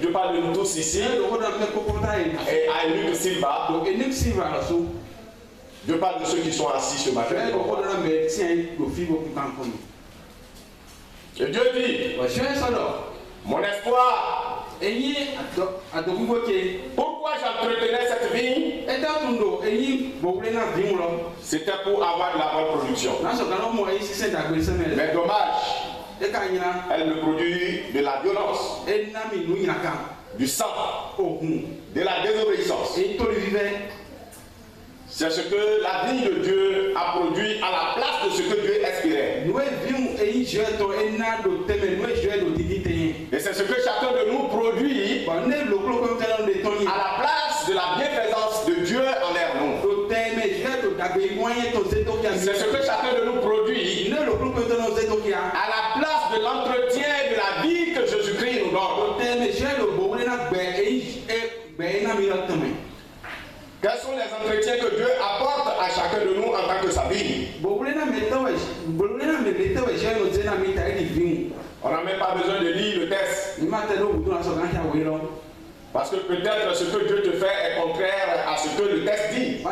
Je parle de nous tous ici. Et à Luc Silva. Je parle de ceux qui sont assis ce matin. Et Dieu dit, mon espoir, pourquoi j'entretenais cette vigne? C'était pour avoir de la bonne production. Mais dommage, elle me produit de la violence, du sang, de la désobéissance. C'est ce que la vigne de Dieu a produit à la place de ce que Dieu espérait. Et c'est ce que chacun de nous produit à la place de la bienfaisance de Dieu envers nous. C'est ce que chacun de nous produit à la place de l'entretien de la vie que Jésus-Christ nous donne. Quels sont les entretiens que Dieu apporte à chacun de nous en tant que sa vie? On n'a même pas besoin de lire le texte. Parce que peut-être ce que Dieu te fait est contraire à ce que le texte dit.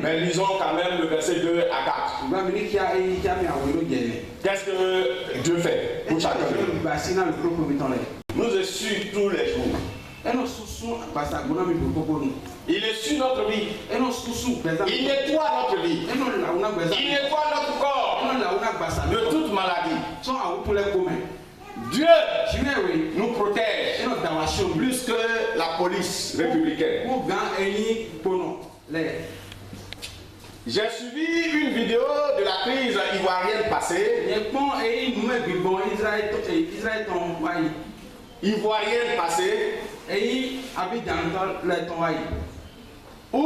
Mais lisons quand même le verset 2 à 4. Qu'est-ce que Dieu fait pour chacun de nous? Nous essuie tous les jours. Il essuie notre vie. Il nettoie notre vie. Il nettoie notre corps de toute maladie. Dieu nous protège plus que la police républicaine. J'ai suivi une vidéo de la crise ivoirienne passée. Où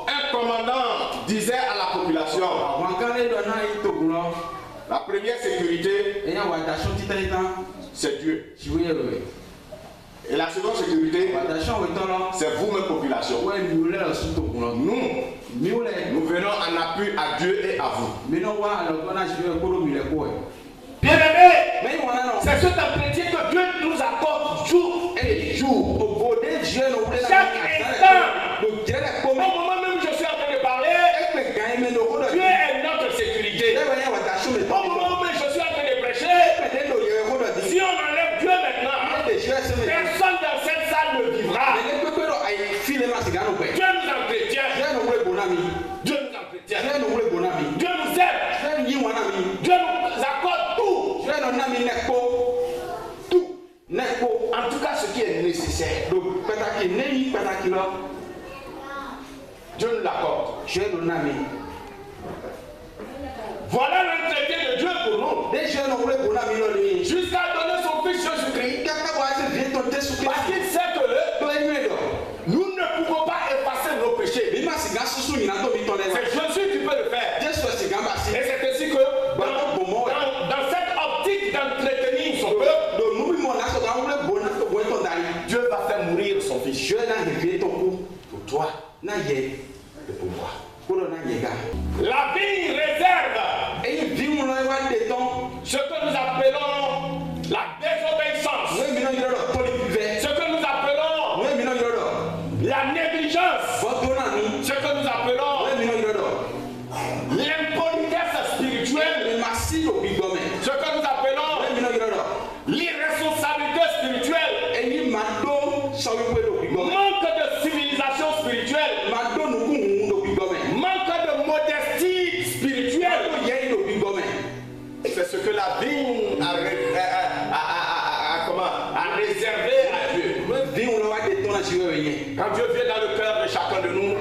un commandant disait à la population, la première sécurité, c'est Dieu. Et la seconde sécurité, c'est vous-même, population. Nous venons en appui à Dieu et à vous. Bien-aimés, c'est cet entretien que Dieu nous apporte jour et jour. Chaque instant, au moment même où je suis en train de parler, Dieu est notre sécurité. Au moment où je suis en train de prêcher, si on enlève Dieu maintenant, personne dans cette salle ne vivra. Dieu nous entretient. Dieu nous entretient. Dieu nous aide. Dieu nous accorde tout. Tout. En tout cas, ce qui est nécessaire. Dieu nous l'accorde. Voilà l'entretien de Dieu pour nous. Jusqu'à donner son fils Jésus-Christ. Parce qu'il sait que nous ne pouvons pas effacer nos péchés. C'est Jésus qui peut le faire. Et c'est ainsi que dans cette optique d'entretenir son peuple, Dieu va faire mourir son fils. Pour toi et pour moi. La vie réserve ce que nous appelons la désobéissance, ce que nous appelons la négligence, ce que nous appelons l'impolitesse spirituelle, ce que nous appelons l'irresponsabilité spirituelle, manque de civilisation spirituelle, manque de modestie spirituelle. C'est ce que la vigne a réservé à Dieu. Quand Dieu vient dans le cœur de chacun de nous,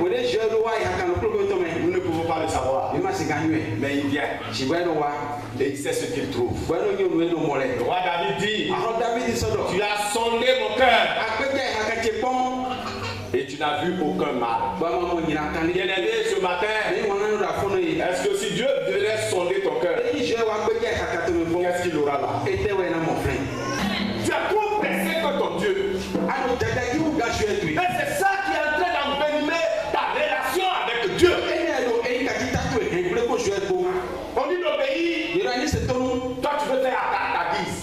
nous ne pouvons pas le savoir. Mais il vient. Et il sait ce qu'il trouve. Le roi David dit, tu as sondé mon cœur et tu n'as vu aucun mal. Bien-aimé, ce matin, est-ce que si Dieu devait sonder ton cœur, qu'est-ce qu'il aura là? Tu as trop pressé que ton Dieu. Et c'est ça qui est en train d'envenimer ta relation avec Dieu. On dit d'obéir. Toi tu veux faire à ta guise.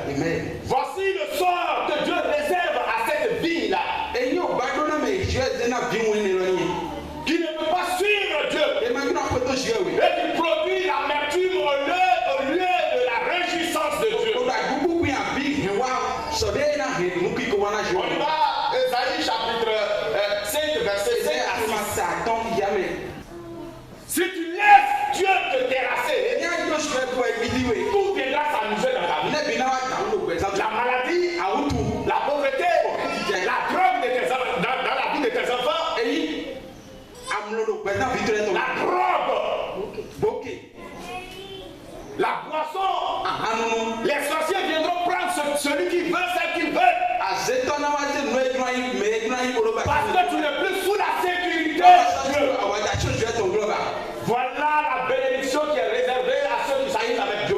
Amen. Voici le sort que Dieu réserve à cette vie-là. Qui ne peut pas suivre Dieu. Et qui produit l'amertume au lieu de la réjouissance de Dieu. On y va, Ésaïe chapitre 5, verset 5 à 6. Si tu laisses Dieu te terrasser, tout viendra s'amuser dans ta vie. La maladie, la pauvreté, la drogue dans la vie de tes enfants, la drogue, la boisson, les sorciers viendront prendre celui qui veut, celle qu'ils veulent. Parce que tu n'es plus sous la sécurité de Dieu. Voilà la bénédiction qui est réservée à ceux qui s'allient avec Dieu.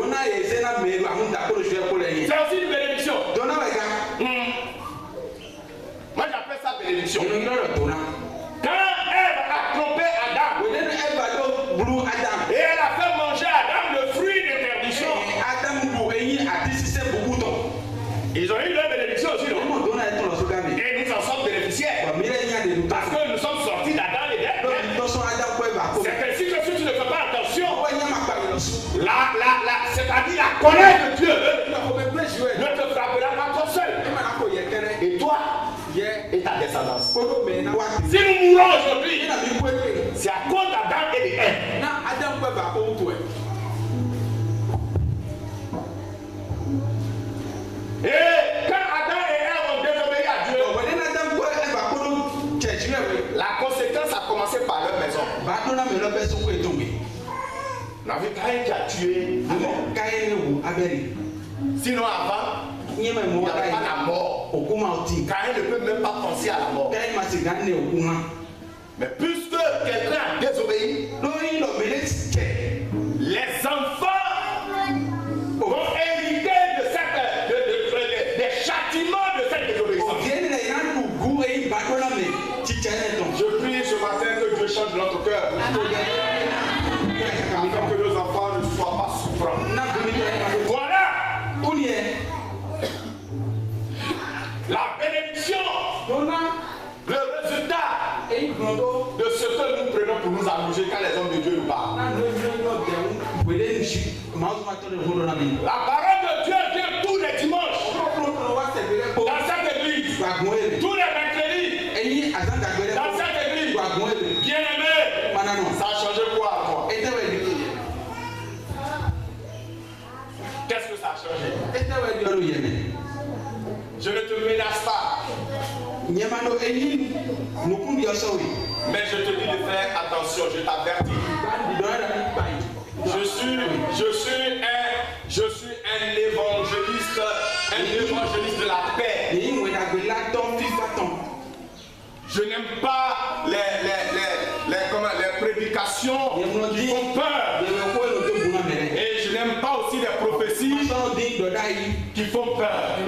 C'est aussi une bénédiction. Moi j'appelle ça bénédiction. Quand Ève a trompé Adam et elle a fait manger Adam le fruit de perdition, ils ont eu leur bénédiction aussi, non? Et nous en sommes bénéficiaires. Parce que nous sommes sortis d'Adam et d'Ève. C'est ainsi que si tu ne fais pas attention, c'est-à-dire la colère de Dieu ne te frappera pas toi seul. Et toi et ta descendance. Si nous mourons aujourd'hui, c'est à cause d'Adam et d'Ève. Et quand Adam et Ève ont désobéi à Dieu, la conséquence a commencé par leur maison. On a vu Caïn qui a tué Abel. Sinon avant, il n'y avait pas la mort. Caïn ne peut même pas penser à la mort. Mais puisque quelqu'un a désobéi, les enfants vont hériter des châtiments de cette désobéissance. Je prie ce matin que Dieu change notre cœur. Afin que nos enfants ne soient pas souffrants. Voilà. La bénédiction. Le résultat de ce que nous prenons pour nous amuser quand les hommes de Dieu nous parlent. La parole de Dieu vient tous les dimanches dans cette église, tous les mercredis dans cette église. Bien aimé, ça a changé quoi à toi? Qu'est-ce que ça a changé? Je ne te menace pas. Mais je te dis de faire attention, je t'avertis. Je suis un évangéliste de la paix. Je n'aime pas les prédications qui font peur. Et je n'aime pas aussi les prophéties qui font peur.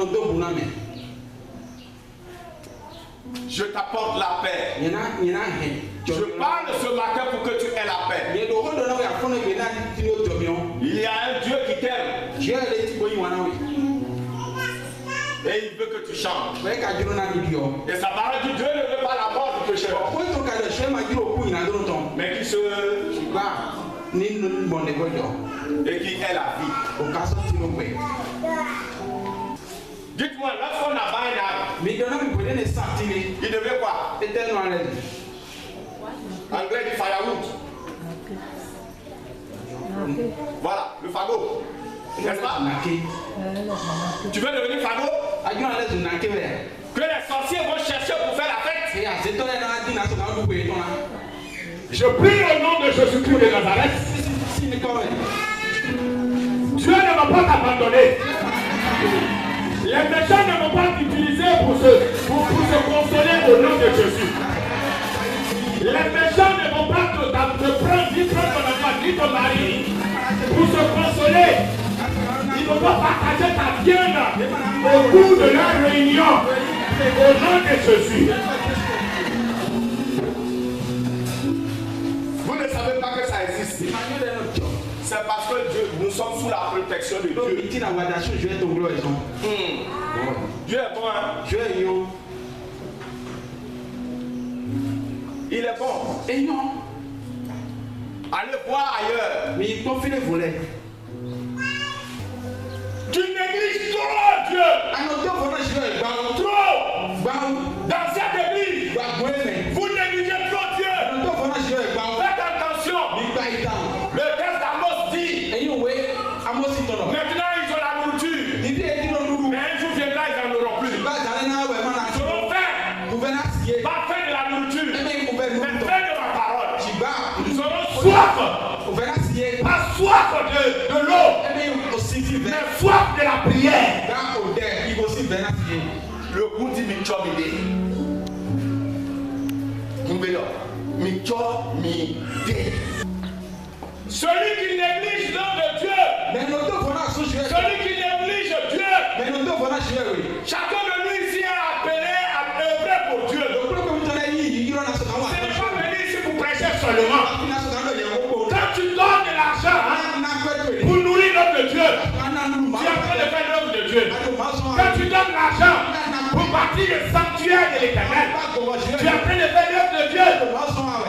Je t'apporte la paix. Je parle ce matin pour que tu aies la paix. Il y a un Dieu qui t'aime. Et il veut que tu changes. Et sa parole dit Dieu ne veut pas la mort du pécheur, mais qui se bat et qui est la vie. Dites-moi, lorsqu'on abat un arbre, il devient quoi? Anglais dit firewood. Voilà, le fagot. N'est-ce pas? Tu veux devenir fagot? Que les sorciers vont chercher pour faire la fête. Je prie au nom de Jésus-Christ de Nazareth. Dieu ne va pas t'abandonner. Les méchants ne vont pas t'utiliser pour se consoler au nom de Jésus. Les méchants ne vont pas te prendre ni prendre ton enfant ni ton mari pour se consoler. Ils ne vont pas partager ta viande au cours de leur réunion au nom de Jésus. Vous ne savez pas que ça existe. C'est parce que Dieu, nous sommes sous la protection de Dieu. Dieu est bon, hein? Dieu est bon. Il est bon. Et non. Allez voir ailleurs. Mais il faut faire les volets. Tu négliges trop Dieu. Trop. Dans cette église, vous négligez trop Dieu. Faites attention. Le texte d'Amos dit. Maintenant ils ont la nourriture. Mais un jour viendra, ils n'en auront plus. Ils auront faim. Pas faim de la nourriture. Mais faim de ma parole. Ils auront soif. Pas soif de l'eau. Mais soif de la prière. Le goût dit Michomide. Celui qui néglige l'homme de Dieu. Celui qui néglige Dieu. Chacun de nous ici est appelé à œuvrer pour Dieu. Ce n'est pas venir ici pour prêcher seulement. Quand tu donnes de l'argent pour nourrir l'homme de Dieu, tu es en train de faire l'œuvre de Dieu. Quand tu donnes l'argent pour bâtir le sanctuaire de l'Éternel, tu es en train de faire l'œuvre de Dieu.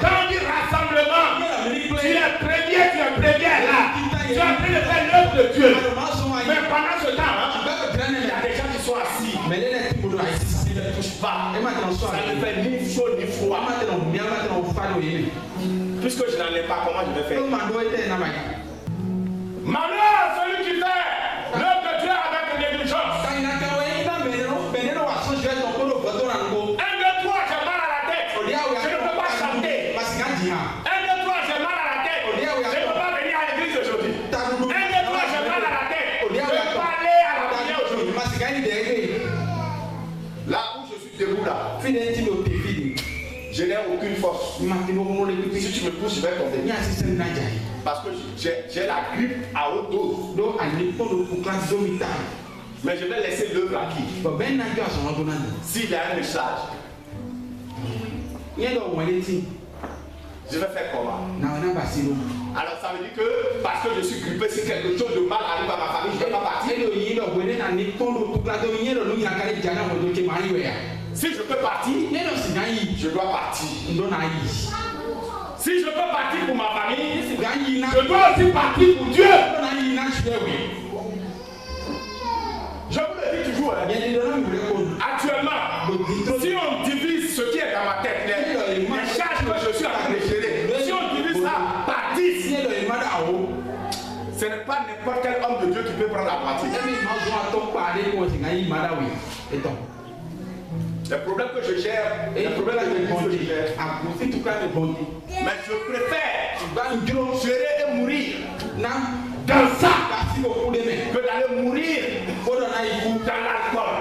Quand on dit rassemblement, tu es premier là. Tu es en train de faire l'œuvre de Dieu. Mais pendant ce temps, il y a des gens qui sont assis. Ils ne touchent pas. Ça ne fait ni chaud ni froid. Puisque je n'en ai pas, comment je vais faire? Malheur à celui qui fait l'œuvre de Dieu avec négligence. 1, 2, 3, j'ai mal à la tête. Je ne peux pas chanter. 1, 2, 3, j'ai mal à la tête. Je ne peux pas venir à l'église aujourd'hui. 1, 2, 3, j'ai mal à la tête. Je ne peux pas aller à la prière aujourd'hui. Là où je suis debout là, je n'ai aucune force. Si tu me pousses, je vais tomber. Parce que j'ai la grippe à haute dose. Mais je vais laisser l'œuvre à qui? S'il y a un message, je vais faire comment? Alors ça veut dire que parce que je suis grippé, si quelque chose de mal arrive à ma famille, je ne vais pas partir. Si je peux partir, je dois partir. Si je peux partir pour ma famille, je dois aussi partir pour Dieu. Je vous le dis toujours, actuellement, si on divise ce qui est dans ma tête, les charges que je suis en train de gérer, si on divise ça par 10, ce n'est pas n'importe quel homme de Dieu qui peut prendre la partie. Les problèmes que je gère, les problèmes que je gère. Mais je préfère gérer et mourir dans ça que d'aller mourir dans l'alcool.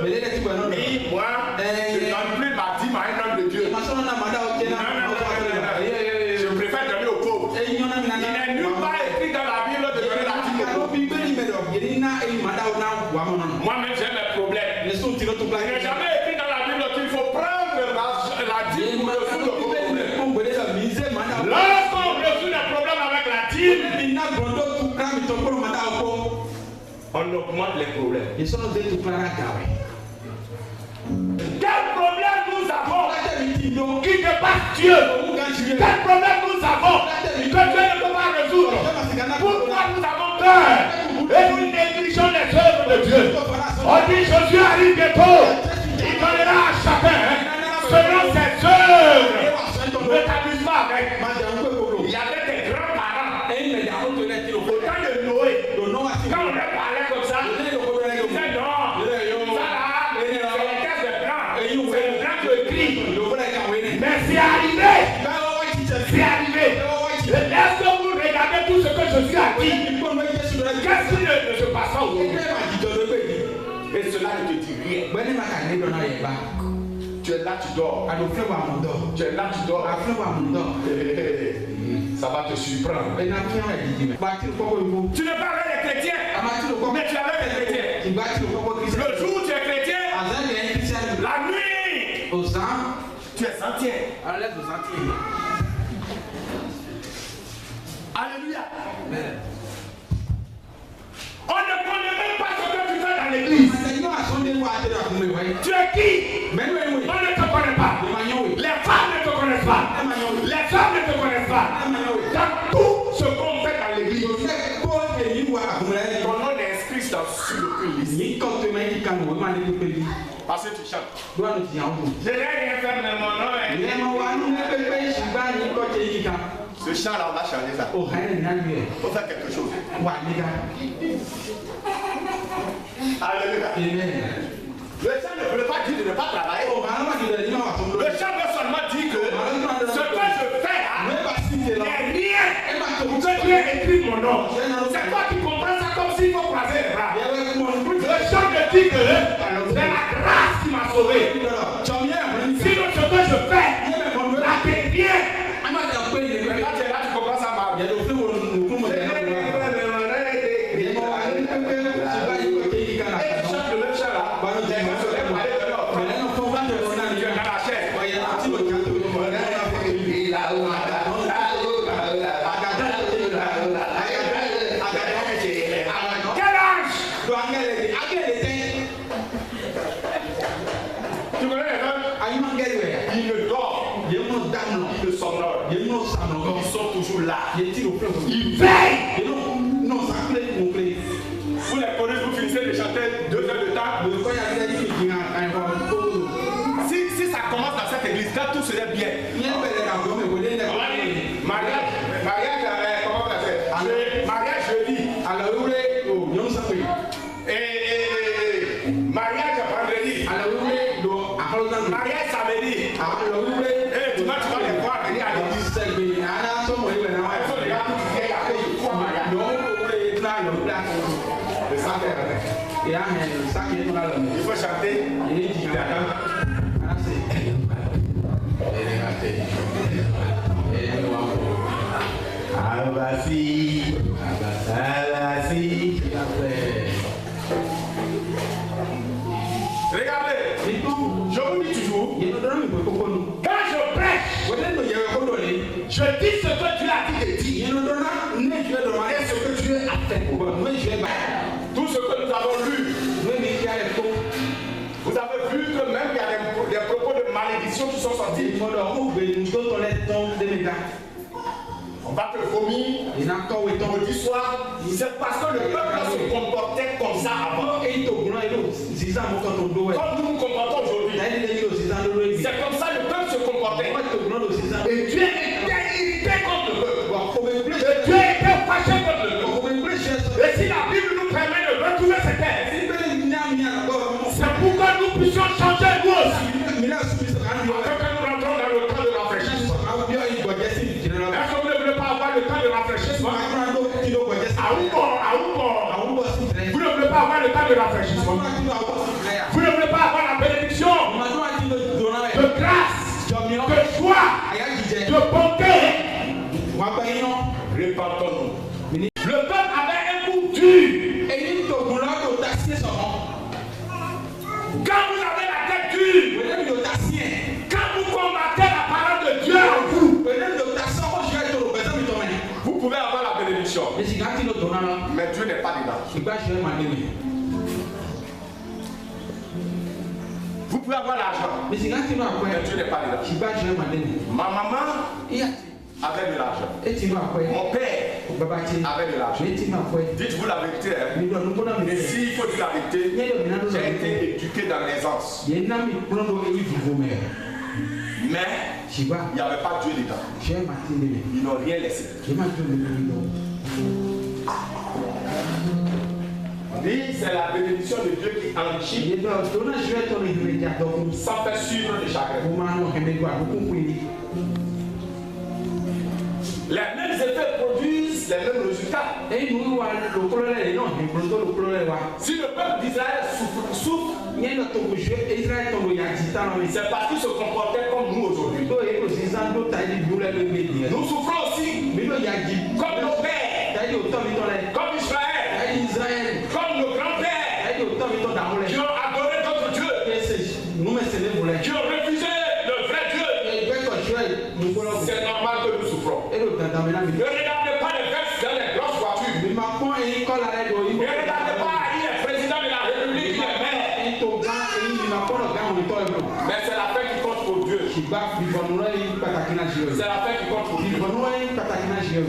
Oui, moi, je ne donne plus ma dîme à un homme de Dieu. Je préfère donner aux pauvres. Il n'est nulle part écrit dans la Bible de donner la dîme aux pauvres. Moi-même, j'ai mes problèmes. Il n'est jamais écrit dans la Bible qu'il faut prendre la dîme pour résoudre le problème. Lorsqu'on résout les problèmes avec la dîme, on augmente les problèmes. Quel problème nous avons qui dépasse Dieu? Quel problème nous avons que Dieu ne peut pas résoudre? Pourquoi nous avons peur et nous négligeons les œuvres de Dieu? On dit Jésus arrive bientôt. Il donnera à chacun selon ses œuvres. Ne t'amuse pas avec. Il y avait des grands-parents au temps de Noé. Quand on leur parlait comme ça, ils disaient non, ça là, c'est les caisses de blanc. C'est le blanc qui écrit. Mais c'est arrivé. C'est arrivé. Est-ce que vous regardez tout ce que Jésus a dit? Qu'est-ce qui ne se passe pas aujourd'hui? Et cela ne te dit rien. Tu es là, tu dors. Tu es là, tu dors. Ça va te surprendre. Tu n'es pas avec les chrétiens, mais tu es avec les chrétiens. Le jour où tu es chrétien, la nuit, tu es entier. Alléluia. On ne connaît même pas ce que tu fais dans l'église. Tu es qui? On ne te connaît pas. Les femmes ne te connaissent pas. Les femmes ne te connaissent pas. Dans tout ce qu'on fait dans l'église, ton nom est inscrit sur aucune liste. Parce que tu chantes. Je n'ai rien fait, mais mon nom est. Ce chant-là, on va changer ça. Il faut faire quelque chose. Alléluia. Le chant ne veut pas dire de ne pas travailler. Le chant veut seulement dire que ce que je fais n'est rien que Dieu ait écrit mon nom. C'est toi qui comprends ça comme s'il faut croiser les bras. Le chant me dit que c'est la grâce qui m'a sauvé. Sinon ce que je fais n'est rien. Là tu comprends ça, Marie. Ils sont toujours là. Ils veillent. Vous les connaissez, vous finissez de chanter 2 heures de temps. Si ça commence dans cette église, quand tout serait bien. Mariage, comment on va faire? Mariage jeudi. Et mariage vendredi. Mariage samedi. Et dimanche, tu vas les voir venir à l'église. Il faut chanter. Regardez, je vous dis toujours, quand je prêche, je dis ce que Dieu a dit de dire. Et ce que Dieu a fait pour moi. Tout ce que nous avons lu, vous avez vu que même il y a des propos de malédiction qui sont sortis. On va te vomir vendredi soir. C'est parce que le peuple se comportait comme ça avant. Comme nous nous comportons aujourd'hui. C'est comme ça le peuple se comportait. Et Dieu était irrité contre le peuple. Et Dieu était fâché contre le peuple. Et si la Bible nous permet de retrouver ces textes, c'est pour que nous puissions changer nous aussi. Afin que nous rentrons dans le temps de rafraîchissement. Est-ce que vous ne voulez pas avoir le temps de rafraîchissement? Vous ne voulez pas avoir le temps de rafraîchissement? Vous ne voulez pas avoir la bénédiction de grâce, de joie, de bonté? Répentons-nous. Le peuple avait un coup dur. Quand vous avez la tête dure, quand vous combattez la parole de Dieu en vous, vous pouvez avoir la bénédiction. Mais Dieu n'est pas dedans. Vous pouvez avoir l'argent. Mais Dieu n'est pas dedans. Ma maman avait de l'argent. Mon père avait de l'argent. Dites-vous la vérité. S'il faut dire la vérité, j'ai été éduqué dans l'aisance. Mais il n'y avait pas Dieu dedans. Ils n'ont rien laissé. Oui, c'est la bénédiction de Dieu qui enrichit sans faire suivre les chagrins. Les mêmes effets produisent les mêmes résultats. Si le peuple d'Israël souffre, c'est parce qu'il se comportait comme nous aujourd'hui. Nous souffrons aussi comme nos pères, comme Israël, comme nos grands-pères qui ont adoré d'autres dieux, qui ont refusé le vrai Dieu. C'est normal que nous souffrons. Ne regardez pas les versets dans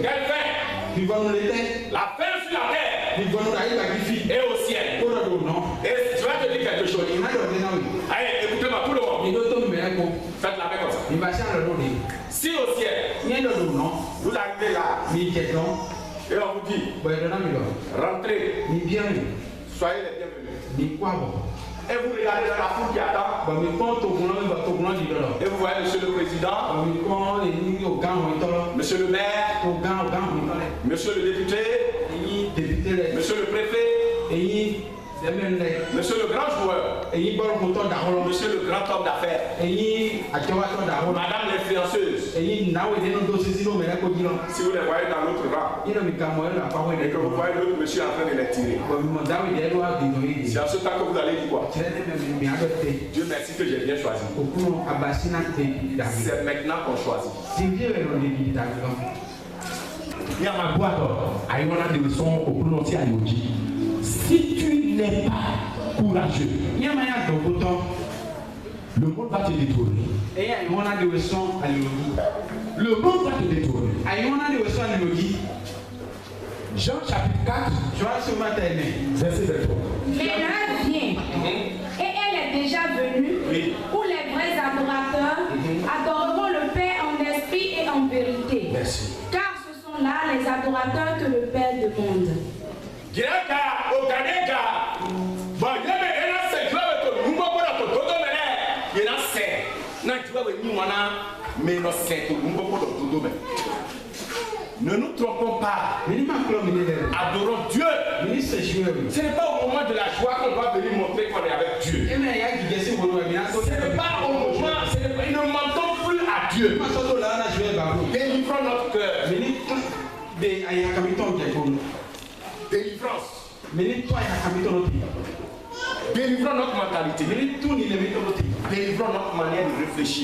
Quelle fin? La fin sur la terre et au ciel. Et tu vas te dire quelque chose. Allez, écoutez-moi tout le monde. Faites la main comme ça. Si au ciel, vous arrivez là et on vous dit, rentrez, soyez les bienvenus. Et vous regardez dans la foule qui attend. Et vous voyez monsieur le président, monsieur le maire, monsieur le député, monsieur le préfet, monsieur le grand joueur, monsieur le grand homme d'affaires, madame l'influenceuse. Si vous les voyez dans l'autre rang et que vous voyez l'autre monsieur en train de les tirer, c'est à ce temps que vous allez dire quoi? Dieu merci que j'ai bien choisi. C'est maintenant qu'on choisit. Si tu n'es pas courageux, le monde va te détourner. Le monde va te détourner. Jean chapitre 4, verset 23. Mais l'heure vient, et elle est déjà venue, où les vrais adorateurs adoreront le Père en esprit et en vérité. Merci. Car ce sont là les adorateurs que le Père demande. Ne nous trompons pas. Adorons Dieu. Ce n'est pas au moment de la joie qu'on va venir montrer qu'on est avec Dieu. Ce n'est pas au moment, ne mentons plus à Dieu. Délivrons notre cœur. Délivrance. Délivrons notre mentalité. Délivrons notre manière de réfléchir.